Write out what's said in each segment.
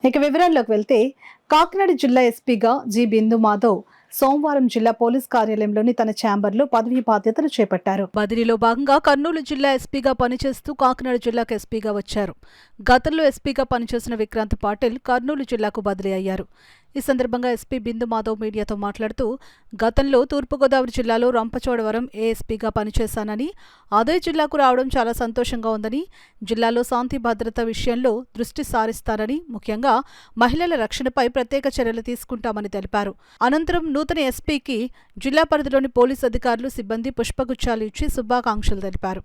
ఇక వివరాల్లోకి వెళ్తే కాకినాడ జిల్లా ఎస్పీగా జి బిందు మాధవ్ సోమవారం జిల్లా పోలీస్ కార్యాలయంలోని తన ఛాంబర్లో పదవీ బాధ్యతలు చేపట్టారు. బదిలీలో భాగంగా కర్నూలు జిల్లా ఎస్పీగా పనిచేస్తూ కాకినాడ జిల్లాకు ఎస్పీగా వచ్చారు. గతంలో ఎస్పీగా పనిచేసిన విక్రాంత్ పాటిల్ కర్నూలు జిల్లాకు బదిలీ అయ్యారు. ఈ సందర్భంగా ఎస్పీ బిందు మాధవ్ మీడియాతో మాట్లాడుతూ గతంలో తూర్పుగోదావరి జిల్లాలో రంపచోడవరం ఏఎస్పీగా పనిచేశానని, అదే జిల్లాకు రావడం చాలా సంతోషంగా ఉందని, జిల్లాలో శాంతి భద్రత విషయంలో దృష్టి సారిస్తారని, ముఖ్యంగా మహిళల రక్షణపై ప్రత్యేక చర్యలు తీసుకుంటామని తెలిపారు. అనంతరం నూతన ఎస్పీకి జిల్లా పరిధిలోని పోలీసు అధికారులు, సిబ్బంది పుష్పగుచ్చాలు ఇచ్చి శుభాకాంక్షలు తెలిపారు.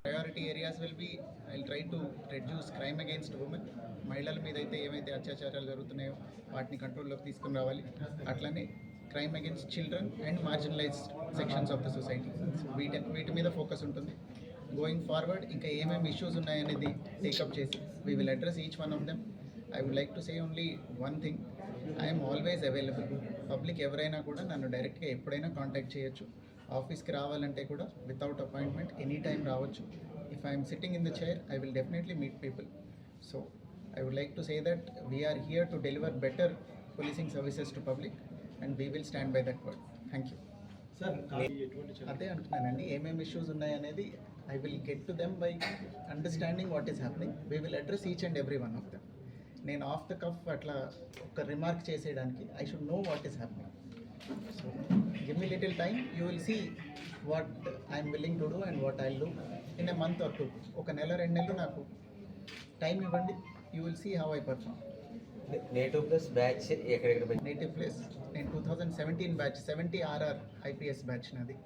Priority areas will be I try to reduce crime against women. మహిళల మీద అయితే ఏవైతే అత్యాచారాలు జరుగుతున్నాయో వాటిని కంట్రోల్లోకి తీసుకుని రావాలి. అట్లనే crime against children and marginalised sections of the society, వీటి మీద ఫోకస్ ఉంటుంది. గోయింగ్ ఫార్వర్డ్ ఇంకా ఏమేమి ఇష్యూస్ ఉన్నాయనేది టేకప్ చేసి we will address each one of them. I would like to say only one thing, I'm always available. Public ఎవరైనా కూడా నన్ను డైరెక్ట్గా ఎప్పుడైనా కాంటాక్ట్ చేయొచ్చు. ఆఫీస్కి రావాలంటే కూడా వితౌట్ అపాయింట్మెంట్ ఎనీ టైం రావచ్చు. If I'm sitting in the chair I will definitely meet people. So I would like to say that we are here to deliver better policing services to public and we will stand by that word. Thank you. అదే అంటున్నానండి, ఏమేమి issues ఉన్నాయనేది I will get to them by understanding what is happening. We will address each and every one of them. నేను of the cuff అట్లా ఒక remark చేసేయడానికి I should know what is happening. So give me little time, you will see what I am willing to do and what I will do in a month or two. ఒక నెల 2 నెలలు నాకు time ఇవ్వండి, you will see how I perform. Native place batch ఎక్కడెక్కడ native place నేను 2017 batch 70 RR IPS batch నాది.